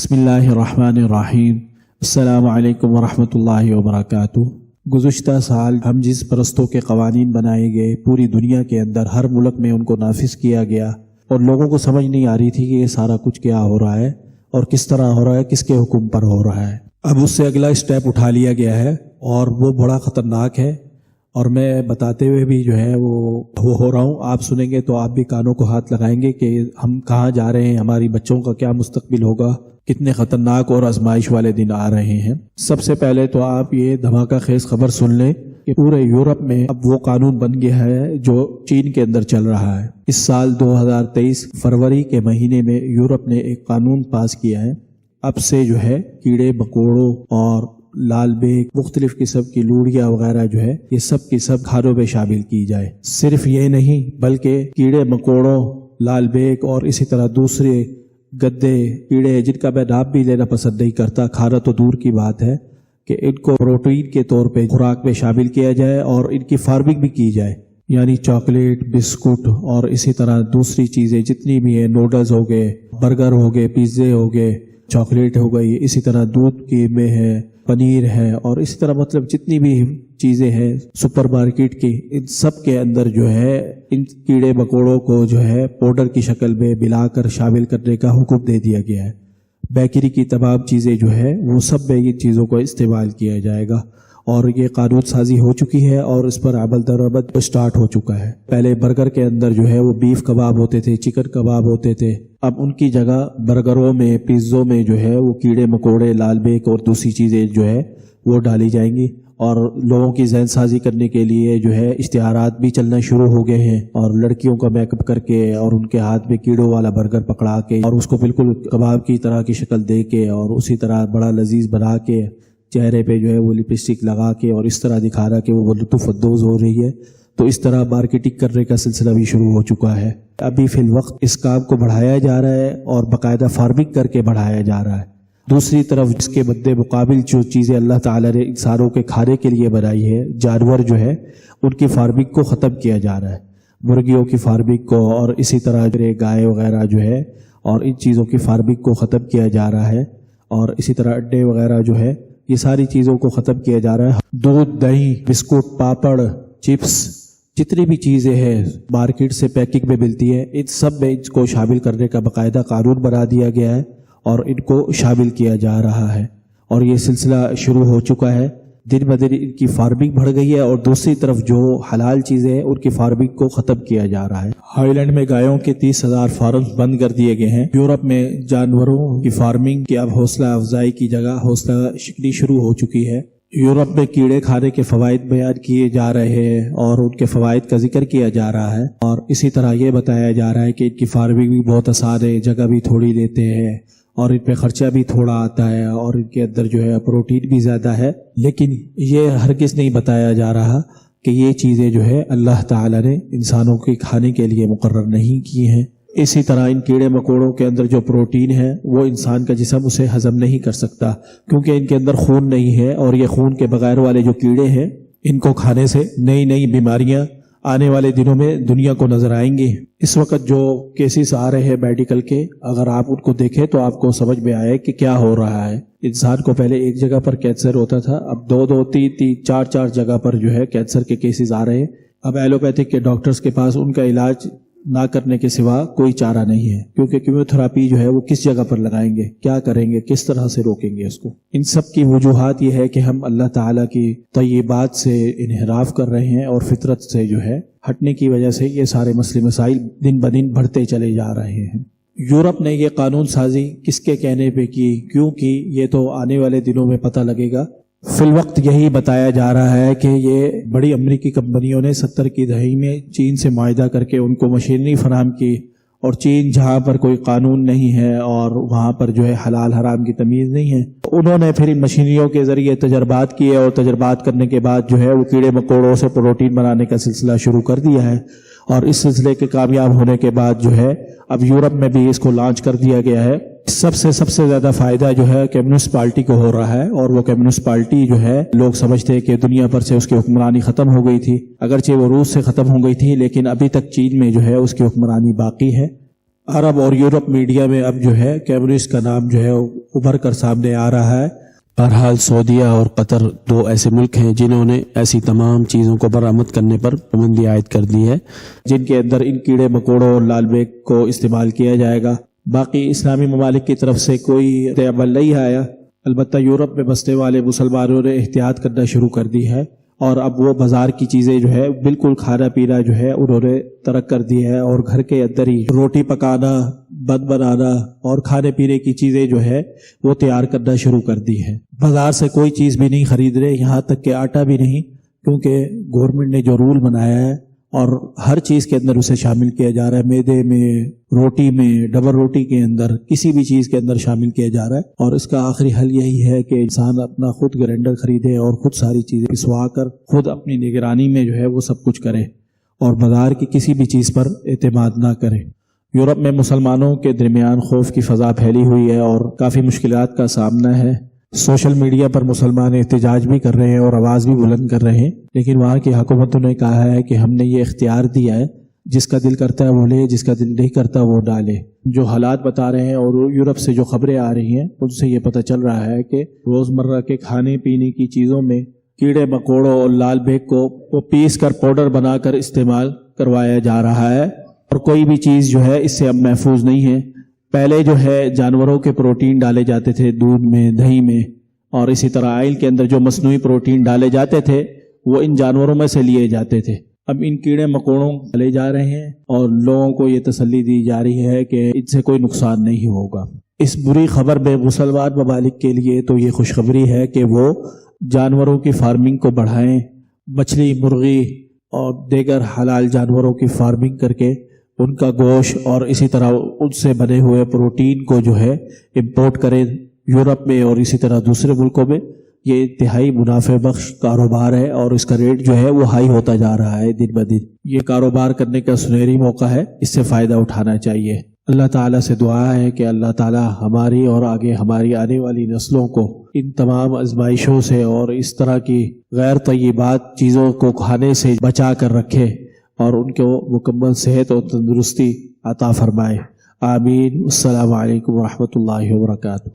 بسم اللہ الرحمن الرحیم۔ السلام علیکم ورحمۃ اللہ وبرکاتہ۔ گزشتہ سال ہم جس پرستوں کے قوانین بنائے گئے پوری دنیا کے اندر ہر ملک میں ان کو نافذ کیا گیا اور لوگوں کو سمجھ نہیں آ رہی تھی کہ یہ سارا کچھ کیا ہو رہا ہے اور کس طرح ہو رہا ہے، کس کے حکم پر ہو رہا ہے۔ اب اس سے اگلا اسٹیپ اٹھا لیا گیا ہے اور وہ بڑا خطرناک ہے، اور میں بتاتے ہوئے بھی جو ہے وہ ہو رہا ہوں، آپ سنیں گے تو آپ بھی کانوں کو ہاتھ لگائیں گے کہ ہم کہاں جا رہے ہیں، ہماری بچوں کا کیا مستقبل ہوگا، کتنے خطرناک اور آزمائش والے دن آ رہے ہیں۔ سب سے پہلے تو آپ یہ دھماکہ خیز خبر سن لیں کہ پورے یورپ میں اب وہ قانون بن گیا ہے جو چین کے اندر چل رہا ہے۔ اس سال 2023 فروری کے مہینے میں یورپ نے ایک قانون پاس کیا ہے، اب سے جو ہے کیڑے مکوڑوں اور لال بیگ، مختلف قسم کی لوڑیاں وغیرہ جو ہے یہ سب کی سب کھانوں میں شامل کی جائے۔ صرف یہ نہیں بلکہ کیڑے مکوڑوں، لال بیگ اور اسی طرح دوسرے گدے کیڑے جن کا میں نام بھی لینا پسند نہیں کرتا، کھانا تو دور کی بات ہے، کہ ان کو پروٹین کے طور پہ خوراک میں شامل کیا جائے اور ان کی فارمنگ بھی کی جائے، یعنی چاکلیٹ، بسکٹ اور اسی طرح دوسری چیزیں جتنی بھی ہیں، نوڈلز ہو گئے، برگر ہو گئے، پیزے ہو گئے، چاکلیٹ ہو گئی، اسی طرح دودھ کی میں ہے، پنیر ہے، اور اسی طرح مطلب جتنی بھی چیزیں ہیں سپر مارکیٹ کی، ان سب کے اندر جو ہے ان کیڑے مکوڑوں کو جو ہے پاؤڈر کی شکل میں ملا کر شامل کرنے کا حکم دے دیا گیا ہے۔ بیکری کی تمام چیزیں جو ہے وہ سب میں ان چیزوں کو استعمال کیا جائے گا، اور یہ قانون سازی ہو چکی ہے اور اس پر عمل درآمد اسٹارٹ ہو چکا ہے۔ پہلے برگر کے اندر جو ہے وہ بیف کباب ہوتے تھے، چکن کباب ہوتے تھے، اب ان کی جگہ برگروں میں، پیزوں میں جو ہے وہ کیڑے مکوڑے، لال بیگ اور دوسری چیزیں جو ہے وہ ڈالی جائیں گی، اور لوگوں کی ذہن سازی کرنے کے لیے جو ہے اشتہارات بھی چلنا شروع ہو گئے ہیں، اور لڑکیوں کا میک اپ کر کے اور ان کے ہاتھ میں کیڑوں والا برگر پکڑا کے اور اس کو بالکل کباب کی طرح کی شکل دے کے اور اسی طرح بڑا لذیذ بنا کے چہرے پہ جو ہے وہ لپسٹک لگا کے اور اس طرح دکھا رہا کہ وہ لطف اندوز ہو رہی ہے، تو اس طرح مارکیٹنگ کرنے کا سلسلہ بھی شروع ہو چکا ہے۔ ابھی فی الوقت اس کام کو بڑھایا جا رہا ہے اور باقاعدہ فارمنگ کر کے بڑھایا جا رہا ہے۔ دوسری طرف اس کے مد مقابل جو چیزیں اللہ تعالیٰ نے انسانوں کے کھانے کے لیے بنائی ہے، جانور جو ہے ان کی فارمنگ کو ختم کیا جا رہا ہے، مرغیوں کی فارمنگ کو، اور اسی طرح گائے وغیرہ جو ہے اور ان چیزوں کی فارمنگ کو ختم کیا جا رہا ہے، اور اسی طرح انڈے وغیرہ جو ہے یہ ساری چیزوں کو ختم کیا جا رہا ہے۔ دودھ، دہی، بسکٹ، پاپڑ، چپس، جتنی بھی چیزیں ہیں مارکیٹ سے پیکنگ میں ملتی ہے، ان سب میں اس کو شامل کرنے کا باقاعدہ قانون بنا دیا گیا ہے اور ان کو شامل کیا جا رہا ہے، اور یہ سلسلہ شروع ہو چکا ہے۔ دن بدن ان کی فارمنگ بڑھ گئی ہے، اور دوسری طرف جو حلال چیزیں ہیں ان کی فارمنگ کو ختم کیا جا رہا ہے۔ ہالینڈ میں گایوں کے 30,000 فارم بند کر دیے گئے ہیں۔ یورپ میں جانوروں کی فارمنگ کی اب حوصلہ افزائی کی جگہ حوصلہ شکنی شروع ہو چکی ہے۔ یورپ میں کیڑے کھانے کے فوائد بیان کیے جا رہے ہیں اور ان کے فوائد کا ذکر کیا جا رہا ہے، اور اسی طرح یہ بتایا جا رہا ہے کہ ان کی فارمنگ بھی بہت آسان ہے، جگہ بھی تھوڑی لیتے ہیں اور ان پہ خرچہ بھی تھوڑا آتا ہے، اور ان کے اندر جو ہے پروٹین بھی زیادہ ہے، لیکن یہ ہرگز نہیں بتایا جا رہا کہ یہ چیزیں جو ہے اللہ تعالیٰ نے انسانوں کے کھانے کے لیے مقرر نہیں کی ہیں۔ اسی طرح ان کیڑے مکوڑوں کے اندر جو پروٹین ہے وہ انسان کا جسم اسے ہضم نہیں کر سکتا، کیونکہ ان کے اندر خون نہیں ہے، اور یہ خون کے بغیر والے جو کیڑے ہیں ان کو کھانے سے نئی نئی بیماریاں آنے والے دنوں میں دنیا کو نظر آئیں گی۔ اس وقت جو کیسز آ رہے ہیں میڈیکل کے، اگر آپ ان کو دیکھیں تو آپ کو سمجھ میں آئے کہ کیا ہو رہا ہے۔ انسان کو پہلے ایک جگہ پر کینسر ہوتا تھا، اب 2 3 4 جگہ پر جو ہے کینسر کے کیسز آ رہے ہیں۔ اب ایلوپیتھک کے ڈاکٹرز کے پاس ان کا علاج نہ کرنے کے سوا کوئی چارہ نہیں ہے، کیونکہ کیموتھراپی جو ہے وہ کس جگہ پر لگائیں گے، کیا کریں گے، کس طرح سے روکیں گے اس کو۔ ان سب کی وجوہات یہ ہے کہ ہم اللہ تعالیٰ کی طیبات سے انحراف کر رہے ہیں، اور فطرت سے جو ہے ہٹنے کی وجہ سے یہ سارے مسئلے مسائل دن بدن بڑھتے چلے جا رہے ہیں۔ یورپ نے یہ قانون سازی کس کے کہنے پہ کی، کیوں کی، یہ تو آنے والے دنوں میں پتہ لگے گا۔ فی الوقت یہی بتایا جا رہا ہے کہ یہ بڑی امریکی کمپنیوں نے 70 کی دہائی میں چین سے معاہدہ کر کے ان کو مشینری فراہم کی، اور چین جہاں پر کوئی قانون نہیں ہے اور وہاں پر جو ہے حلال حرام کی تمیز نہیں ہے، انہوں نے پھر ان مشینریوں کے ذریعے تجربات کیے، اور تجربات کرنے کے بعد جو ہے وہ کیڑے مکوڑوں سے پروٹین بنانے کا سلسلہ شروع کر دیا ہے، اور اس سلسلے کے کامیاب ہونے کے بعد جو ہے اب یورپ میں بھی اس کو لانچ کر دیا گیا ہے۔ سب سے زیادہ فائدہ جو ہے کمیونسٹ پارٹی کو ہو رہا ہے، اور وہ کمیونسٹ پارٹی جو ہے لوگ سمجھتے ہیں کہ دنیا پر سے اس کی حکمرانی ختم ہو گئی تھی، اگرچہ وہ روس سے ختم ہو گئی تھی، لیکن ابھی تک چین میں جو ہے اس کی حکمرانی باقی ہے۔ عرب اور یورپ میڈیا میں اب جو ہے کیمرونس کا نام جو ہے ابھر کر سامنے آ رہا ہے۔ بہرحال سعودیہ اور قطر دو ایسے ملک ہیں جنہوں نے ایسی تمام چیزوں کو برآمد کرنے پر پابندی عائد کر دی ہے جن کے اندر ان کیڑے مکوڑوں اور لال بیگ کو استعمال کیا جائے گا۔ باقی اسلامی ممالک کی طرف سے کوئی عمل نہیں آیا، البتہ یورپ میں بسنے والے مسلمانوں نے احتیاط کرنا شروع کر دی ہے اور اب وہ بازار کی چیزیں جو ہے بالکل کھانا پینا جو ہے انہوں نے ترک کر دی ہے اور گھر کے اندر ہی روٹی پکانا، بد بنانا اور کھانے پینے کی چیزیں جو ہے وہ تیار کرنا شروع کر دی ہے۔ بازار سے کوئی چیز بھی نہیں خرید رہے، یہاں تک کہ آٹا بھی نہیں، کیونکہ گورنمنٹ نے جو رول بنایا ہے اور ہر چیز کے اندر اسے شامل کیا جا رہا ہے، میدے میں، روٹی میں، ڈبل روٹی کے اندر، کسی بھی چیز کے اندر شامل کیا جا رہا ہے، اور اس کا آخری حل یہی ہے کہ انسان اپنا خود گرینڈر خریدے اور خود ساری چیزیں پسوا کر خود اپنی نگرانی میں جو ہے وہ سب کچھ کرے اور بازار کی کسی بھی چیز پر اعتماد نہ کرے۔ یورپ میں مسلمانوں کے درمیان خوف کی فضا پھیلی ہوئی ہے اور کافی مشکلات کا سامنا ہے۔ سوشل میڈیا پر مسلمان احتجاج بھی کر رہے ہیں اور آواز بھی بلند کر رہے ہیں، لیکن وہاں کی حکومتوں نے کہا ہے کہ ہم نے یہ اختیار دیا ہے، جس کا دل کرتا ہے وہ لے، جس کا دل نہیں کرتا وہ ڈالے۔ جو حالات بتا رہے ہیں اور یورپ سے جو خبریں آ رہی ہیں ان سے یہ پتہ چل رہا ہے کہ روزمرہ کے کھانے پینے کی چیزوں میں کیڑے مکوڑوں اور لال بیگ کو وہ پیس کر پاؤڈر بنا کر استعمال کروایا جا رہا ہے، اور کوئی بھی چیز جو ہے اس سے اب محفوظ نہیں ہے۔ پہلے جو ہے جانوروں کے پروٹین ڈالے جاتے تھے دودھ میں، دہی میں، اور اسی طرح آئل کے اندر جو مصنوعی پروٹین ڈالے جاتے تھے وہ ان جانوروں میں سے لیے جاتے تھے۔ اب ان کیڑے مکوڑوں ڈالے جا رہے ہیں اور لوگوں کو یہ تسلی دی جا رہی ہے کہ ان سے کوئی نقصان نہیں ہوگا۔ اس بری خبر میں مسلمان ممالک کے لیے تو یہ خوشخبری ہے کہ وہ جانوروں کی فارمنگ کو بڑھائیں، مچھلی، مرغی اور دیگر حلال جانوروں کی فارمنگ کر کے ان کا گوشت اور اسی طرح ان سے بنے ہوئے پروٹین کو جو ہے امپورٹ کریں یورپ میں اور اسی طرح دوسرے ملکوں میں۔ یہ انتہائی منافع بخش کاروبار ہے اور اس کا ریٹ جو ہے وہ ہائی ہوتا جا رہا ہے دن بدن۔ یہ کاروبار کرنے کا سنہری موقع ہے، اس سے فائدہ اٹھانا چاہیے۔ اللہ تعالیٰ سے دعا ہے کہ اللہ تعالیٰ ہماری اور آگے ہماری آنے والی نسلوں کو ان تمام آزمائشوں سے اور اس طرح کی غیر طیبات چیزوں کو کھانے سے بچا کر رکھے اور ان کو مکمل صحت اور تندرستی عطا فرمائے۔ آمین۔ السلام علیکم ورحمۃ اللہ وبرکاتہ۔